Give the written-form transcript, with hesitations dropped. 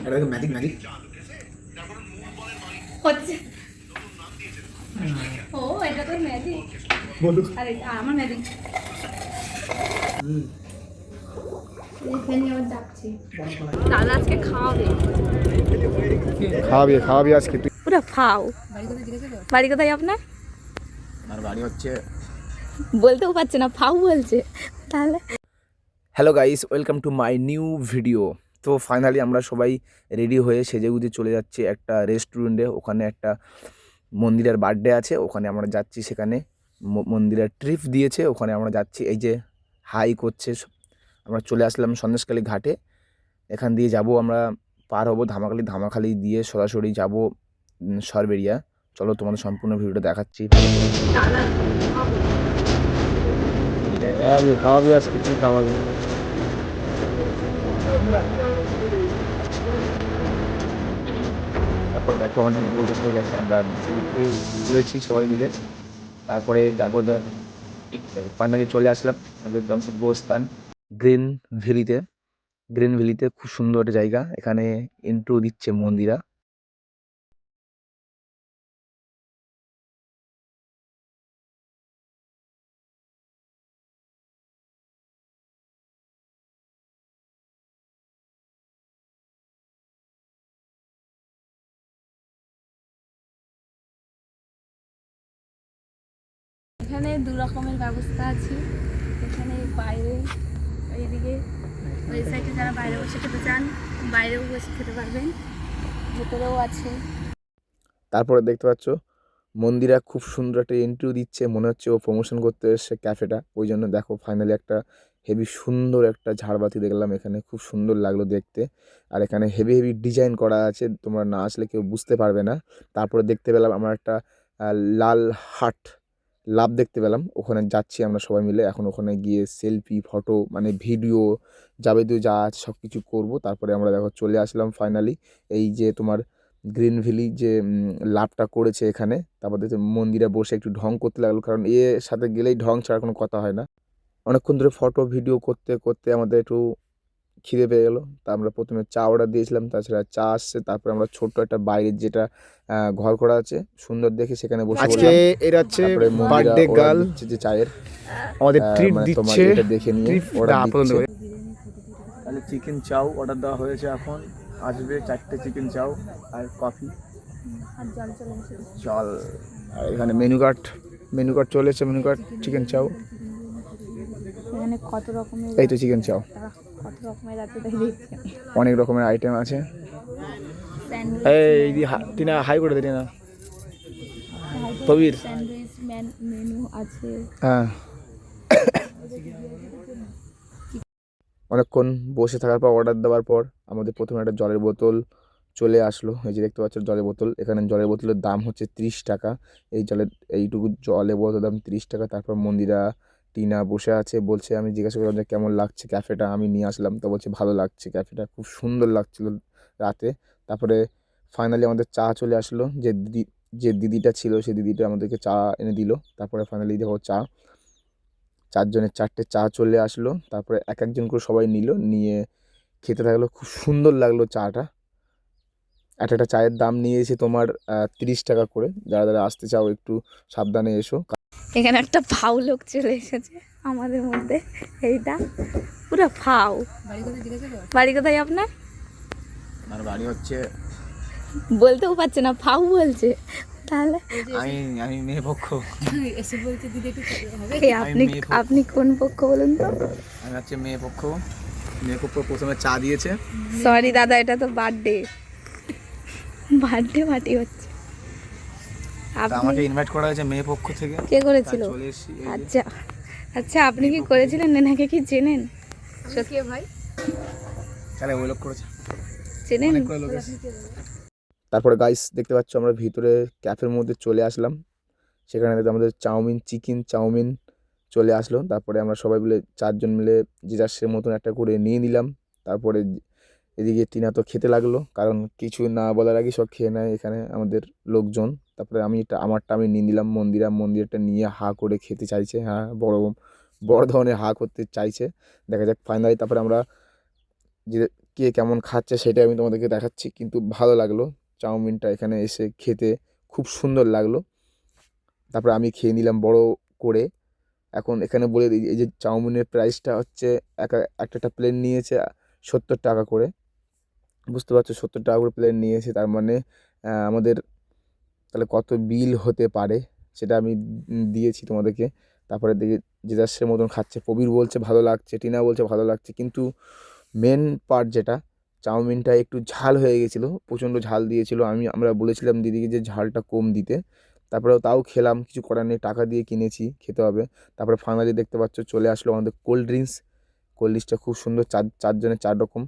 এটা magic magic হচ্ছে। ও এটা তো ম্যাজিক। বলু আরে আমার ম্যাজিক। এখানে আবার যাচ্ছি। দাদা আজকে খাওয়াবে। খাওয়াবি আজকে তুই। পুরো ফাও। বাড়ি কোথায় আপনার? আমার বাড়ি হচ্ছে। বলতেও পারছে না, ফাউ বলছে। তাহলে hello guys, welcome to my new video. তো ফাইনালি আমরা সবাই রেডি হয়ে সেজেগুজে চলে যাচ্ছি একটা রেস্টুরেন্টে। ওখানে একটা মন্দিরের বার্থডে আছে, ওখানে আমরা যাচ্ছি। সেখানে মন্দিরের ট্রিপ দিয়েছে, ওখানে আমরা যাচ্ছি। এই যে হাই করছে, আমরা চলে আসলাম সন্দেশখালী ঘাটে। এখান দিয়ে যাব আমরা, পার হবো ধামাখালি দিয়ে সরাসরি যাব সরবেরিয়া। চলো তোমাদের সম্পূর্ণ ভিডিওটা দেখাচ্ছি। খাওয়াবি আজকে তুই খাওয়াবি। তারপর দেখো অনেক হয়ে গেছে, আমরা রয়েছি সবাই মিলে। তারপরে যাবো ফাইনালি চলে আসলাম আমাদের গন্তব্যস্থান গ্রিন ভ্যালিতে। গ্রিন ভ্যালিতে খুব সুন্দর একটা জায়গা, এখানে ইন্ট্রো দিচ্ছে মন্দিরা। এখানে দু রকমের ব্যবস্থা আছে। এখানে বাইরে এইদিকে ওই সাইডে যারা বাইরে বসে খেতে চান বাইরেও বসে খেতে পারবেন, ভেতরেও আছে। তারপরে দেখতে পাচ্ছ মন্দিরা খুব সুন্দর একটা এন্ট্রিও দিচ্ছে, মনে হচ্ছে ও প্রমোশন করতে এসছে ক্যাফেটা। ওই জন্য দেখো ফাইনালি একটা হেভি সুন্দর একটা ঝাড়বাতি দেখলাম এখানে, খুব সুন্দর লাগলো দেখতে। আর এখানে হেভি হেভি ডিজাইন করা আছে, তোমরা না আসলে কেউ বুঝতে পারবে না। তারপরে দেখতে পেলাম আমরা একটা লাল হাট লাভ দেখতে পেলাম, ওখানে যাচ্ছি আমরা সবাই মিলে। এখন ওখানে গিয়ে সেলফি ফটো মানে ভিডিও যাবতীয় যা আছে সব কিছু করবো। তারপরে আমরা দেখো চলে আসলাম ফাইনালি এই যে তোমার গ্রিন ভ্যালি যে লাভটা করেছে এখানে। তারপর দেখতে মন্দিরে বসে একটু ঢং করতে লাগলো, কারণ এর সাথে গেলেই ঢং ছাড়া কোনো কথা হয় না। অনেকক্ষণ ধরে ফটো ভিডিও করতে করতে আমাদের একটু খিদে পেয়ে গেলো। তা আমরা প্রথমে চা অর্ডার দিয়েছিলাম, তাছাড়া চা আসছে। তারপরে আমরা ছোট্ট একটা বাইরের যেটা ঘর করা আছে সুন্দর দেখে সেখানে বসে আজকে এর হচ্ছে বার্থডে গার্ল দিচ্ছে যে চায়ের আমাদের ট্রিট মানে তোমার দিচ্ছে। এটা দেখে নিয়ে অর্ডার দিচ্ছে। করে তাহলে চিকেন চাউ অর্ডার দেওয়া হয়েছে, এখন আসবে 4টে চিকেন চাউ আর কফি আর জল চলে এসেছে। জল। আর এখানে মেনু কার্ড চলে এসেছে, মেনু কার্ড চিকেন চাউ। এখানে কত রকমের এই তো চিকেন চাউ, কত রকমের আছে তাই দেখছি। অনেক রকমের আইটেম আছে। স্যান্ডউইচ, এই টিনা হাই করে দে না কবির। স্যান্ডউইচ মেনু আছে। হ্যাঁ, অনেকক্ষণ বসে থাকার পর অর্ডার দেওয়ার পর আমাদের প্রথমে একটা জলের বোতল চলে আসলো। এই যে দেখতে পাচ্ছ জলের বোতল, এখানে জলের বোতলের দাম হচ্ছে 30 টাকা। এইটুকু জলের বোতলের দাম 30 টাকা। তারপর মন্দিরা টিনা বসে আছে, বলছে, আমি জিজ্ঞাসা করলাম যে কেমন লাগছে ক্যাফেটা, আমি নিয়ে আসলাম তো বলছে ভালো লাগছে, ক্যাফেটা খুব সুন্দর লাগছিল রাতে। তারপরে ফাইনালি আমাদের চা চলে আসলো, যে দিদিটা ছিল সেই দিদিটা আমাদেরকে চা এনে দিল। তারপরে ফাইনালি দেখো চারজনের 4টে চা চলে আসলো। তারপরে এক একজন করে সবাই নিয়ে খেতে থাকলো, খুব সুন্দর লাগলো চাটা। একটা চায়ের দাম নিয়েছে তোমার 30 টাকা করে। যারা যারা আসতে চাও একটু সাবধানে এসো। এখানে একটা ফাউ লোক চলে এসেছে আমাদের মধ্যে। এইটা পুরো ফাউ। বাড়ি কোথায় আপনার? আমার বাড়ি হচ্ছে। বলতেও পারছে না, ফাউ বলছে। তাহলে আমি মেয়ে পক্ষ। এসে বলছে দিদি একটু আপনি কোন পক্ষ বলুন তো? আমি হচ্ছে মেয়ে পক্ষ। প্রথমে চা দিয়েছে। সরি দাদা, এটা তো বার্থডে পার্টি হচ্ছে। আমাকে ইনভাইট করা হয়েছে মেয়ে পক্ষ থেকে। কে করেছিল? চলে এসেছি। আচ্ছা আচ্ছা, আপনি কি করেছিলেন? নেনাকে কি চেনেন? কে ভাই? তাহলে ওই লোক করেছে, চেনেন? তারপরে গাইস দেখতে পাচ্ছ আমরা ভিতরে ক্যাফের মধ্যে চলে আসলাম। সেখানে আমাদের চিকেন চাউমিন চলে আসলো। তারপরে আমরা সবাই মিলে 4জন মিলে যে যার সে মতন একটা করে নিয়ে নিলাম। তারপরে এদিকে টিনা তো খেতে লাগলো, কারণ কিছু না বলার আগে সব খেয়ে নেয় এখানে আমাদের লোকজন। তারপরে আমারটা আমি নিয়ে নিলাম। মন্দিরটা নিয়ে হা করে খেতে চাইছে, হ্যাঁ বড় ধরনের হা করতে চাইছে। দেখা যাক ফাইনালি। তারপরে আমরা যে কে কেমন খাচ্ছে সেটাই আমি তোমাদেরকে দেখাচ্ছি। কিন্তু ভালো লাগলো চাউমিনটা এখানে এসে খেতে, খুব সুন্দর লাগলো। তারপরে আমি খেয়ে নিলাম বড় করে। এখন এখানে বলে দিই, এই যে চাউমিনের প্রাইসটা হচ্ছে একটা প্লেট নিয়েছে 70 টাকা করে। বুঝতে পারছো, 70 টাকা করে প্লেট নিয়েছে, তার মানে আমাদের তাহলে কত বিল হতে পারে সেটা আমি দিয়েছি তোমাদেরকে। তারপরে দেখি যে যার সে মতন খাচ্ছে। প্রবীর বলছে ভালো লাগছে, টিনা বলছে ভালো লাগছে, কিন্তু মেন পার্ট যেটা, চাউমিনটা একটু ঝাল হয়ে গেছিলো, প্রচণ্ড ঝাল দিয়েছিল। আমরা বলেছিলাম দিদিকে যে ঝালটা কম দিতে, তারপরেও তাও খেলাম, কিছু করার নেই, টাকা দিয়ে কিনেছি, খেতে হবে। তারপরে ফাইনালি দেখতে পাচ্ছ চলে আসলো আমাদের কোল্ড ড্রিঙ্কসটা খুব সুন্দর, চারজনের 4 রকম।